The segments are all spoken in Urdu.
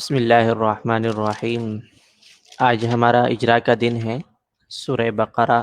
بسم اللہ الرحمن الرحیم۔ آج ہمارا اجرا کا دن ہے۔ سورہ بقرہ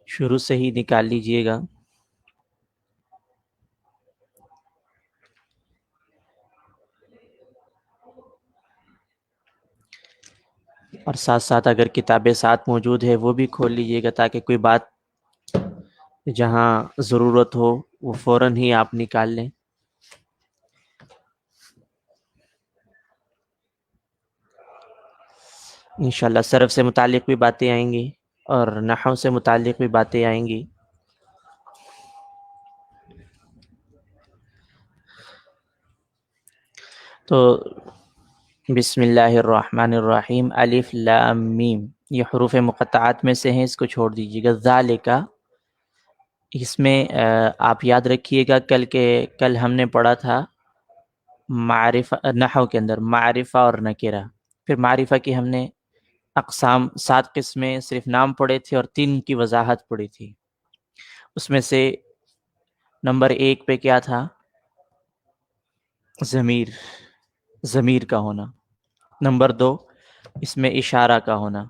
شروع سے ہی نکال لیجئے گا۔ اور ساتھ ساتھ اگر کتابیں ساتھ موجود ہے وہ بھی کھول لیجئے گا تاکہ کوئی بات جہاں ضرورت ہو وہ فوراً ہی آپ نکال لیں۔ انشاءاللہ صرف سے متعلق بھی باتیں آئیں گی اور نحو سے متعلق بھی باتیں آئیں گی۔ تو بسم اللہ الرحمن الرحیم، الف لام میم، یہ حروف مقطعات میں سے ہیں، اس کو چھوڑ دیجیے گا۔ ذالکا، اس میں آپ یاد رکھیے گا کل ہم نے پڑھا تھا معرفہ، نحو کے اندر معرفہ اور نکرہ۔ پھر معرفہ کی ہم نے اقسام 7 قسمیں صرف نام پڑھے تھے اور 3 کی وضاحت پڑھی تھی۔ اس میں سے نمبر 1 پہ کیا تھا؟ ضمیر کا ہونا۔ نمبر 2 اس میں اشارہ کا ہونا،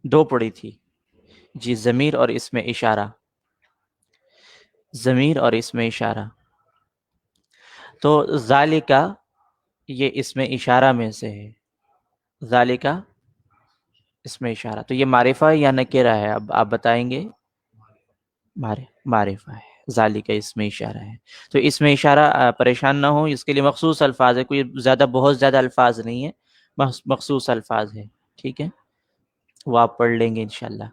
2 پڑھی تھی جی، ضمیر اور اس میں اشارہ، ضمیر اور اس میں اشارہ۔ تو ذالکا یہ اس میں اشارہ میں سے ہے، ذالکا اس میں اشارہ، تو یہ معرفہ یا نکرہ ہے؟ اب آپ بتائیں گے۔ معرفہ ہے، ذالکا اس میں اشارہ ہے۔ تو اس میں اشارہ پریشان نہ ہو، اس کے لیے مخصوص الفاظ ہے، کوئی بہت زیادہ الفاظ نہیں ہے، مخصوص الفاظ ہے، ٹھیک ہے، وہ آپ پڑھ لیں گے انشاءاللہ۔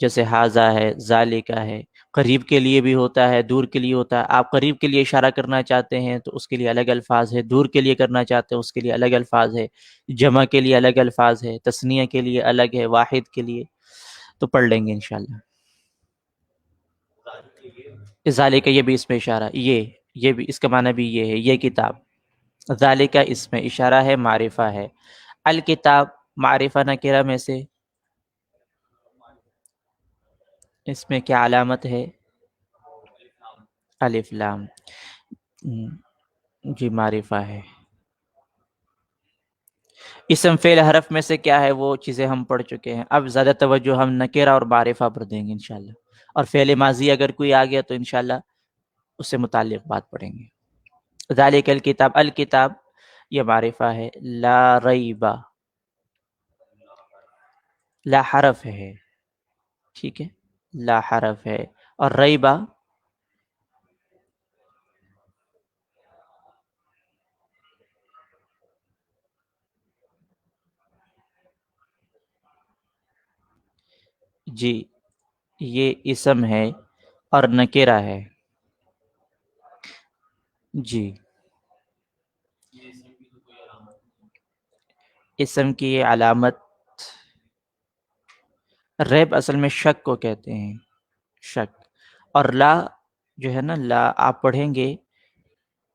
جیسے حاذا ہے، ذالکا ہے، قریب کے لیے بھی ہوتا ہے، دور کے لیے ہوتا ہے۔ آپ قریب کے لیے اشارہ کرنا چاہتے ہیں تو اس کے لیے الگ الفاظ ہے، دور کے لیے کرنا چاہتے ہیں اس کے لیے الگ الفاظ ہے، جمع کے لیے الگ الفاظ ہے، تثنیہ کے لیے الگ ہے، واحد کے لیے تو پڑھ لیں گے انشاءاللہ۔ ذالکا یہ بھی اس میں اشارہ، یہ بھی اس کا معنی بھی یہ ہے، یہ کتاب۔ ذالکا اس میں اشارہ ہے، معرفہ ہے۔ الکتاب معرفہ نکرہ میں سے، اس میں کیا علامت ہے؟ الف لام، جی معرفہ ہے۔ اسم فعل حرف میں سے کیا ہے؟ وہ چیزیں ہم پڑھ چکے ہیں، اب زیادہ توجہ ہم نکرہ اور معرفہ پر دیں گے انشاءاللہ، اور فعل ماضی اگر کوئی آ گیا تو انشاءاللہ اس سے متعلق بات پڑھیں گے۔ ذالک الکتاب، الکتاب یہ معرفہ ہے۔ لا ریبہ، لا حرف ہے، ٹھیک ہے، لا حرف ہے، اور ریبہ جی یہ اسم ہے اور نکرہ ہے جی۔ اسم کی یہ علامت، ریب اصل میں شک کو کہتے ہیں، شک، اور لا جو ہے نا، لا آپ پڑھیں گے،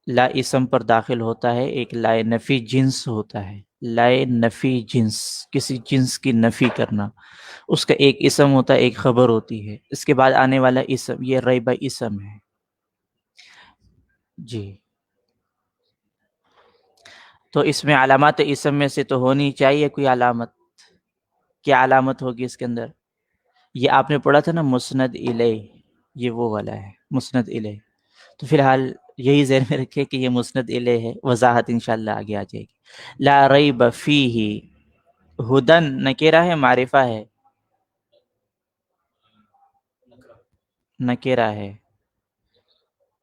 لا اسم پر داخل ہوتا ہے، ایک لا نفی جنس ہوتا ہے، لا نفی جنس، کسی جنس کی نفی کرنا، اس کا ایک اسم ہوتا ہے، ایک خبر ہوتی ہے، اس کے بعد آنے والا اسم، یہ ریبہ اسم ہے جی۔ تو اس میں علامات اسم میں سے تو ہونی چاہیے کوئی علامت، کیا علامت ہوگی اس کے اندر؟ یہ آپ نے پڑھا تھا نا مسند الیہ، یہ وہ والا ہے مسند الیہ، تو فی الحال یہی ذہن میں رکھے کہ یہ مسند الیہ ہے، وضاحت انشاءاللہ آگے آ جائے گی۔ لا ریب فیہ، ہدن نکرہ ہے، معرفہ ہے؟ نکرہ ہے،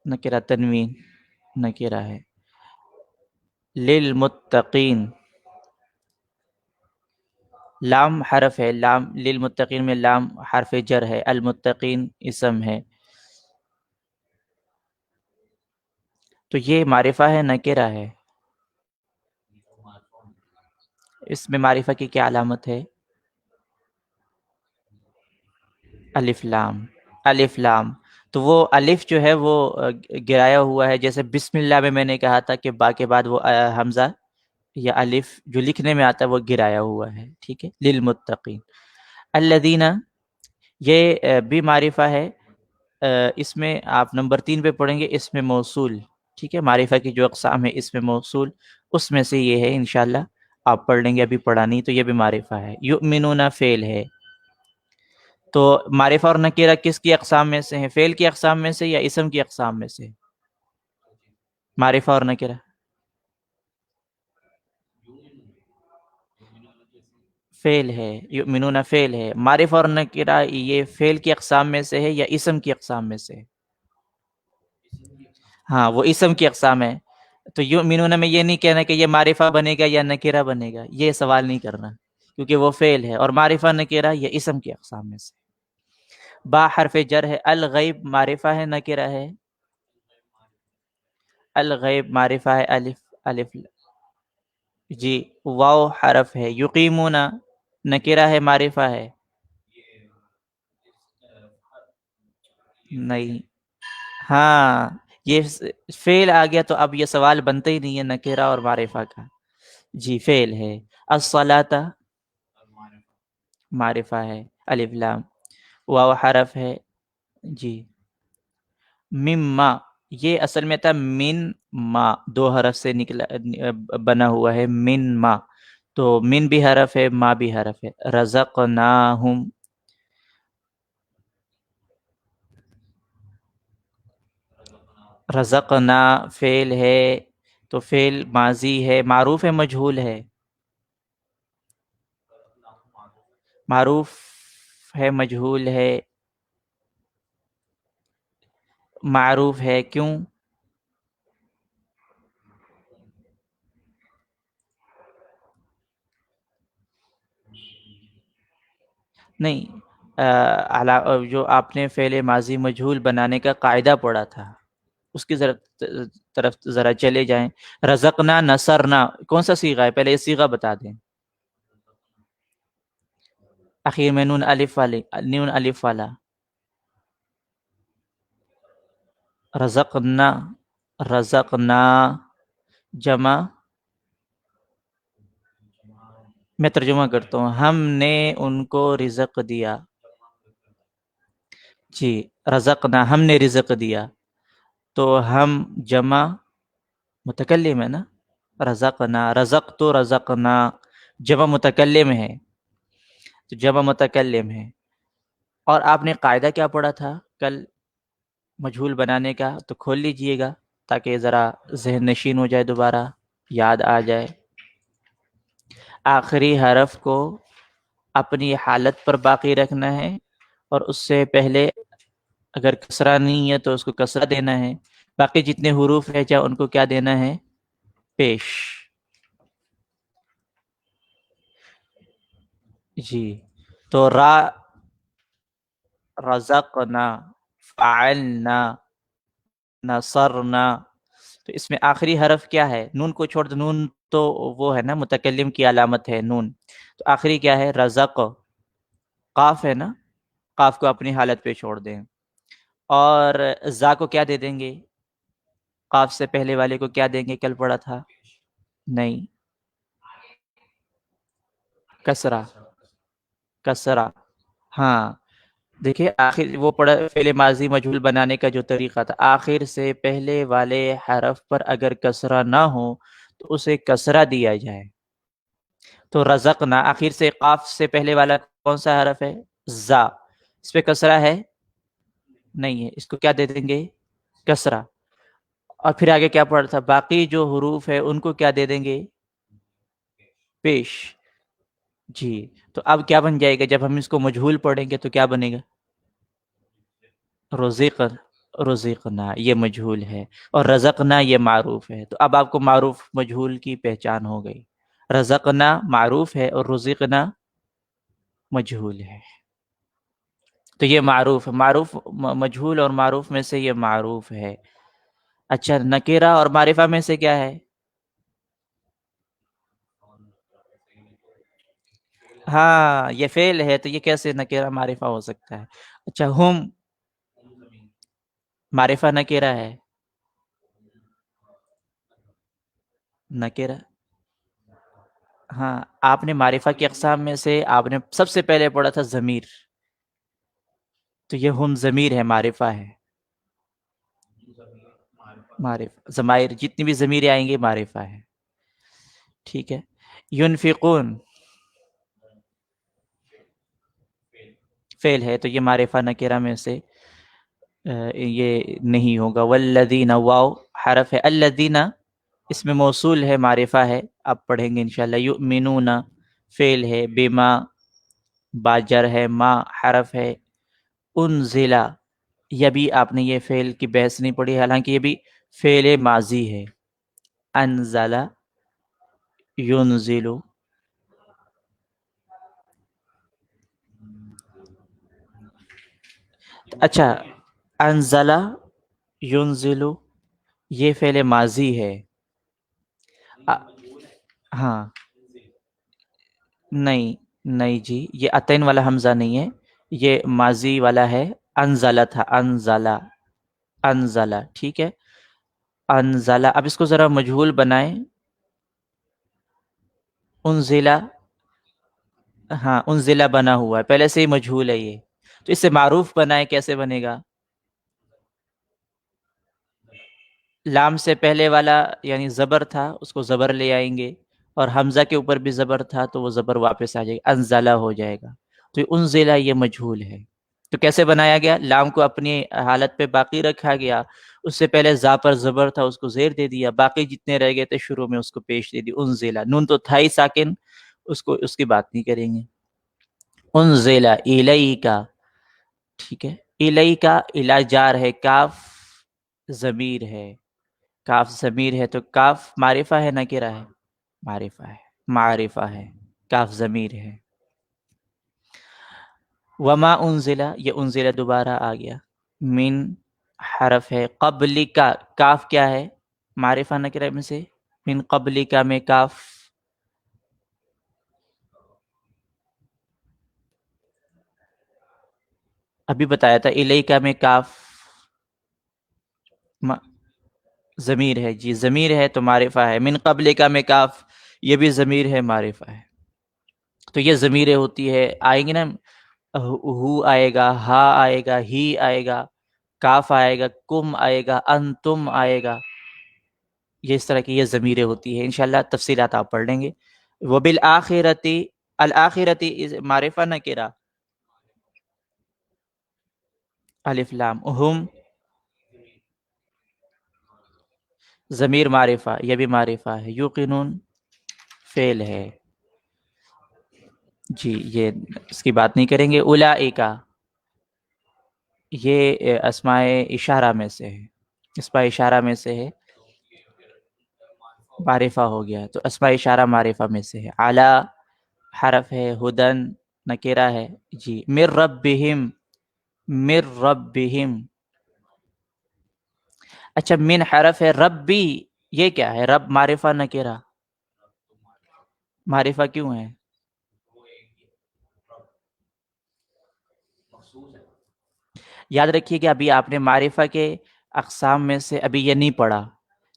نکرہ تنوین، نکرہ ہے۔ للمتقین، لام حرف ہے، لام للمتقین میں لام حرف جر ہے، المتقین اسم ہے، تو یہ معرفہ ہے نکرہ ہے؟ اس میں معرفہ کی کیا علامت ہے؟ الف لام، الف لام، تو وہ الف جو ہے وہ گرایا ہوا ہے، جیسے بسم اللہ میں نے کہا تھا کہ با کے بعد وہ حمزہ یا الف جو لکھنے میں آتا ہے وہ گرایا ہوا ہے، ٹھیک ہے۔ للمتقین، الذین یہ بھی معرفہ ہے، اس میں آپ نمبر 3 پہ پڑھیں گے، اس میں موصول ٹھیک ہے، معرفہ کی جو اقسام ہے اس میں موصول، اس میں سے یہ ہے انشاءاللہ آپ پڑھ لیں گے، ابھی پڑھا نہیں تو یہ بھی معرفہ ہے. یؤمنون فعل ہے. تو معرفہ اور نکرہ کس کی اقسام میں سے ہیں؟ فعل کی اقسام میں سے یا اسم کی اقسام میں سے؟ معرفہ اور نکرہ فعل ہے. یؤمنون فعل ہے. معرفہ اور نکرہ یہ فعل کی اقسام میں سے ہے یا اسم کی اقسام میں سے؟ ہاں وہ اسم کی اقسام ہے. تو یؤمنون میں یہ نہیں کہنا کہ یہ معرفہ بنے گا یا نکرہ بنے گا، یہ سوال نہیں کرنا، کیونکہ وہ فعل ہے. اور معرفہ نکرہ یہ اسم کی اقسام میں سے. با حرف جر ہے. الغیب معرفہ ہے نکرہ ہے؟ الغیب معرفہ ہے. الف الف جی. واو حرف ہے. یقیمون نکرہ ہے معرفہ ہے؟ نہیں. ہاں یہ فعل آ گیا تو اب یہ سوال بنتا ہی نہیں ہے نکرہ اور معرفہ کا. جی فعل ہے. الصلاۃ معرفہ ہے. الف لام. واو حرف ہے. جی. مما یہ اصل میں تھا من ما، دو حرف سے نکلا بنا ہوا ہے من ما. تو من بھی حرف ہے، ما بھی حرف ہے. رزقناہم رزقنا فعل ہے. تو فعل ماضی ہے. معروف ہے مجہول ہے؟ معروف ہے مجہول ہے؟ معروف ہے. کیوں؟ نہیں جو آپ نے فعل ماضی مجہول بنانے کا قاعدہ پڑھا تھا اس کی طرف ذرا چلے جائیں. رزقنا نصرنا کون سا صیغہ ہے؟ پہلے یہ صیغہ بتا دیں. اخیر میں نون الف والے، نون الف والا. رزقنا رزقنا جمع. میں ترجمہ کرتا ہوں. ہم نے ان کو رزق دیا. جی. رزقنا ہم نے رزق دیا. تو ہم جمع متکلم ہے نا. رزقنا رزق تو رزقنا جمع متکلم ہے، تو جمع متکلم ہے. اور آپ نے قاعدہ کیا پڑھا تھا کل مجہول بنانے کا؟ تو کھول لیجئے گا تاکہ ذرا ذہن نشین ہو جائے، دوبارہ یاد آ جائے. آخری حرف کو اپنی حالت پر باقی رکھنا ہے، اور اس سے پہلے اگر کسرہ نہیں ہے تو اس کو کسرہ دینا ہے. باقی جتنے حروف ہے چاہے ان کو کیا دینا ہے؟ پیش. جی. تو رزقنا، فعلنا، نصرنا. تو اس میں آخری حرف کیا ہے؟ نون کو چھوڑ دو. نون تو وہ ہے نا متکلم کی علامت ہے نون. تو آخری کیا ہے؟ رزق. قاف ہے نا، قاف کو اپنی حالت پہ چھوڑ دیں. اور زا کو کیا دے دیں گے؟ قاف سے پہلے والے کو کیا دیں گے؟ کل پڑھا تھا. نہیں، کسرہ. کسرہ ہاں. دیکھیے آخر وہ پڑھا فعل ماضی مجہول بنانے کا جو طریقہ تھا، آخر سے پہلے والے حرف پر اگر کسرہ نہ ہو تو اسے کسرہ دیا جائے. تو رزقنا آخر سے قاف سے پہلے والا کون سا حرف ہے؟ زا. اس پہ کسرہ ہے؟ نہیں ہے. اس کو کیا دے دیں گے؟ کسرہ. اور پھر آگے کیا پڑھا تھا؟ باقی جو حروف ہے ان کو کیا دے دیں گے؟ پیش. جی. تو اب کیا بن جائے گا جب ہم اس کو مجہول پڑھیں گے؟ تو کیا بنے گا؟ رزق رزقنا یہ مجہول ہے، اور رزقنا یہ معروف ہے. تو اب آپ کو معروف مجہول کی پہچان ہو گئی. رزقنا معروف ہے اور رزقنا مجہول ہے. تو یہ معروف معروف مجہول اور معروف میں سے یہ معروف ہے. اچھا، نکیرہ اور معرفہ میں سے کیا ہے؟ ہاں یہ فعل ہے، تو یہ کیسے نکیرہ معرفہ ہو سکتا ہے؟ اچھا ہم معرفہ نکیرہ ہے؟ نکیرہ. ہاں آپ نے معرفہ کی اقسام میں سے آپ نے سب سے پہلے پڑھا تھا ضمیر. تو یہ ہم ضمیر ہے، معرفہ ہے. معرفہ، ضمائر جتنی بھی ضمیریں آئیں گے معرفہ ہے. ٹھیک ہے. ينفقون فعل ہے تو یہ معرفہ نکرہ میں سے یہ نہیں ہوگا. والذین واو حرف ہے. الذین اس میں موصول ہے، معرفہ ہے، آپ پڑھیں گے انشاءاللہ. یؤمنون فعل ہے. بما باجر ہے. ما حرف ہے. انزلہ یہ بھی آپ نے یہ فعل کی بحث نہیں پڑھی، حالانکہ یہ بھی فعل ماضی ہے. انزلہ ینزلو. اچھا، انزلہ ینزلو یہ فعل ماضی ہے. ہاں نہیں نہیں جی، یہ عطین والا حمزہ نہیں ہے، یہ ماضی والا ہے. انزلہ تھا، انزلہ انزلہ. ٹھیک ہے. انزلہ. اب اس کو ذرا مجہول بنائیں. انزلہ، ہاں انزلہ بنا ہوا ہے، پہلے سے ہی مجہول ہے یہ، تو اس سے معروف بنائیں. کیسے بنے گا؟ لام سے پہلے والا یعنی زبر تھا، اس کو زبر لے آئیں گے، اور حمزہ کے اوپر بھی زبر تھا تو وہ زبر واپس آ جائے گا، انزلہ ہو جائے گا. تو یہ انزلہ یہ مجہول ہے. تو کیسے بنایا گیا؟ لام کو اپنی حالت پہ باقی رکھا گیا، اس سے پہلے زا پر زبر تھا، اس کو زیر دے دیا، باقی جتنے رہ گئے تھے شروع میں اس کو پیش دے دی. انزلہ. نون تو تھا ہی ساکن، اس کی بات نہیں کریں گے. انزلہ الیکا. ٹھیک ہے. الیکا، الا جار ہے، کاف ضمیر ہے. کاف ضمیر ہے تو کاف معرفہ ہے نکرہ ہے؟ معرفہ ہے. معرفہ ہے. کاف ضمیر ہے. وما انزلہ، یہ انزلہ دوبارہ آ گیا. من حرف ہے. قبل کا، کاف کیا ہے؟ معرفہ نکرہ میں سے. من قبل کا میں کاف ابھی بتایا تھا. الیکا میں کاف ضمیر ہے جی، ضمیر ہے تو معرفہ ہے. من قبل کا میں کاف یہ بھی ضمیر ہے، معرفہ ہے. تو یہ ضمیریں ہوتی ہے، آئیں گی نا، ہو آئے گا، ہا آئے گا، ہی آئے گا، کاف آئے گا، کم آئے گا، انتم آئے گا. یہ اس طرح کی یہ ضمیریں ہوتی ہے. انشاءاللہ تفصیلات آپ پڑھ لیں گے. وبالآخرتی، الآخرتی معرفہ نکرہ. الف لام. ہم ضمیر معرفہ، یہ بھی معرفہ ہے. یوقنون فعل ہے جی، یہ اس کی بات نہیں کریں گے. اولئک یہ اسماء اشارہ میں سے ہے، اسماء اشارہ میں سے ہے، معرفہ ہو گیا تو اسماء اشارہ معرفہ میں سے ہے. اعلی حرف ہے. ہدن نکرہ ہے جی. من ربہم، من ربہم. اچھا، من حرف ہے. ربی یہ کیا ہے؟ رب معرفہ نکرہ، معرفہ کیوں ہے؟ یاد رکھیے کہ ابھی آپ نے معرفہ کے اقسام میں سے ابھی یہ نہیں پڑھا،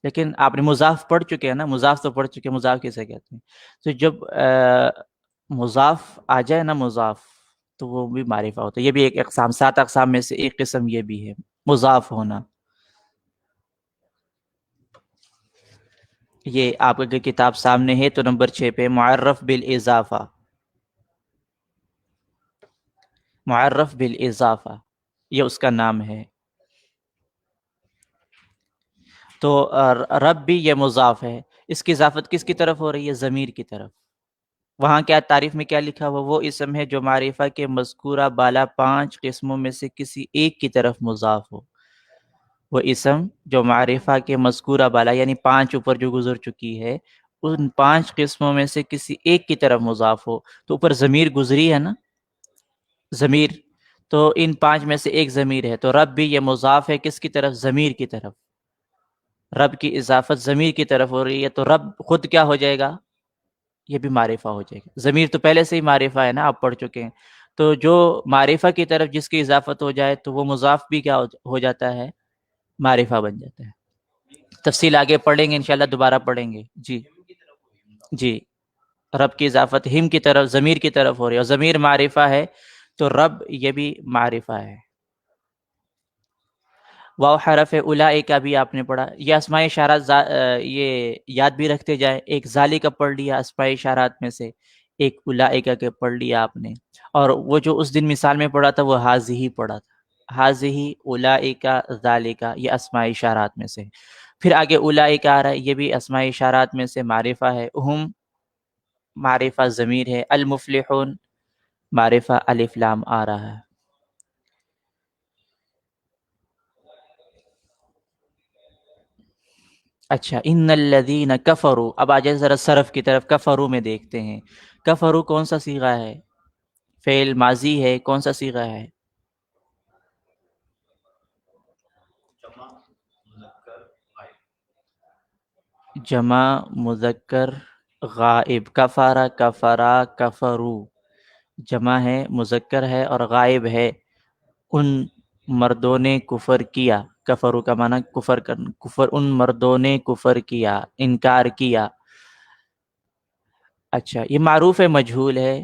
لیکن آپ نے مضاف پڑھ چکے ہیں نا. مضاف تو پڑھ چکے ہیں، مضاف کسے کہتے ہیں. تو جب مضاف آ جائے نا، مضاف، تو وہ بھی معرفہ ہوتا ہے. یہ بھی ایک اقسام، 7 اقسام میں سے ایک قسم یہ بھی ہے، مضاف ہونا. یہ آپ اگر کتاب سامنے ہے تو نمبر 6 پہ معرف بالاضافہ، معرف بالاضافہ یہ اس کا نام ہے. تو رب بھی یہ مضاف ہے، اس کی اضافت کس کی طرف ہو رہی ہے؟ ضمیر کی طرف. وہاں کیا تعریف میں کیا لکھا ہوا؟ وہ اسم ہے جو معرفہ کے مذکورہ بالا 5 قسموں میں سے کسی ایک کی طرف مضاف ہو. وہ اسم جو معرفہ کے مذکورہ بالا یعنی 5 اوپر جو گزر چکی ہے، ان 5 قسموں میں سے کسی ایک کی طرف مضاف ہو. تو اوپر ضمیر گزری ہے نا، ضمیر، تو ان 5 میں سے ایک ضمیر ہے. تو رب بھی یہ مضاف ہے کس کی طرف؟ ضمیر کی طرف. رب کی اضافت ضمیر کی طرف ہو رہی ہے تو رب خود کیا ہو جائے گا؟ یہ بھی معرفہ ہو جائے گا. ضمیر تو پہلے سے ہی معرفہ ہے نا، آپ پڑھ چکے ہیں. تو جو معرفہ کی طرف جس کی اضافت ہو جائے تو وہ مضاف بھی کیا ہو جاتا ہے؟ معرفہ بن جاتا ہے. تفصیل آگے پڑھیں گے انشاءاللہ، دوبارہ پڑھیں گے جی. جی، رب کی اضافت ہم کی طرف، ضمیر کی طرف ہو رہی ہے، اور ضمیر معرفہ ہے تو رب یہ بھی معرفہ ہے. واو حرف اولئک بھی آپ نے پڑھا. یہ اسماء اشارات یہ یاد بھی رکھتے جائیں. ایک ذالک پڑھ لیا اسماء اشارات میں سے، ایک اولئک کے پڑھ لیا آپ نے. اور وہ جو اس دن مثال میں پڑھا تھا وہ حاذہ پڑھا تھا. حاذہ اولئک ذالک، یہ اسماء اشارات میں سے. پھر آگے اولئک آ رہا ہے، یہ بھی اسماء اشارات میں سے معرفہ ہے. ہم معرفہ ضمیر ہے. المفلحون معرفہ الف لام آ رہا ہے. اچھا، ان الذین کفروا. اب آ جائے ذرا صرف کی طرف. کفروا میں دیکھتے ہیں. کفروا کون سا صیغہ ہے؟ فعل ماضی ہے. کون سا صیغہ ہے؟ جمع مذکر غائب. کفارہ کفرا کفرو، جمع ہے، مذکر ہے اور غائب ہے. ان مردوں نے کفر کیا. کفرو کا معنی کفر کرنا. کفر، ان مردوں نے کفر کیا، انکار کیا. اچھا، یہ معروف ہے مجہول ہے؟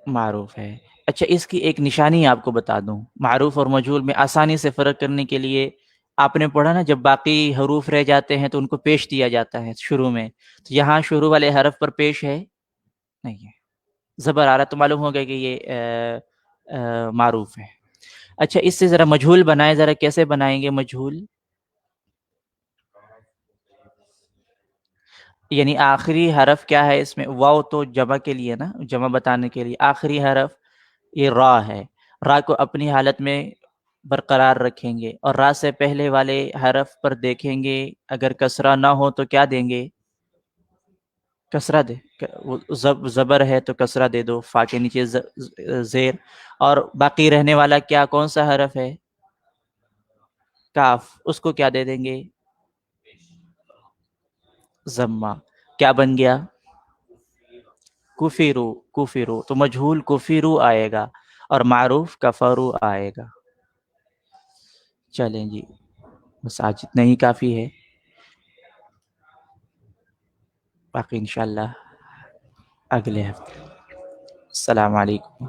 معروف ہے. اچھا، اس کی ایک نشانی آپ کو بتا دوں. معروف اور مجہول میں آسانی سے فرق کرنے کے لیے، آپ نے پڑھا نا جب باقی حروف رہ جاتے ہیں تو ان کو پیش دیا جاتا ہے شروع میں، تو یہاں شروع والے حرف پر پیش ہے نہیں ہے، زبر آ رہا، تو معلوم ہو گیا کہ یہ معروف ہے. اچھا، اس سے ذرا مجہول بنائیں. ذرا کیسے بنائیں گے مجہول؟ یعنی آخری حرف کیا ہے اس میں؟ واو تو جمع کے لیے نا، جمع بتانے کے لیے. آخری حرف یہ را ہے. را کو اپنی حالت میں برقرار رکھیں گے، اور را سے پہلے والے حرف پر دیکھیں گے اگر کسرہ نہ ہو تو کیا دیں گے؟ کسرہ دے. زبر ہے تو کسرہ دے دو، فا کے نیچے زیر. اور باقی رہنے والا کیا، کون سا حرف ہے؟ کاف. اس کو کیا دے دیں گے؟ ضمہ. کیا بن گیا؟ کفرو. کفرو تو مجہول کفرو آئے گا، اور معروف کفرو آئے گا. چلیں جی، بس آج اتنا ہی کافی ہے. باقی انشاءاللہ اگلے ہفتے. السلام علیکم.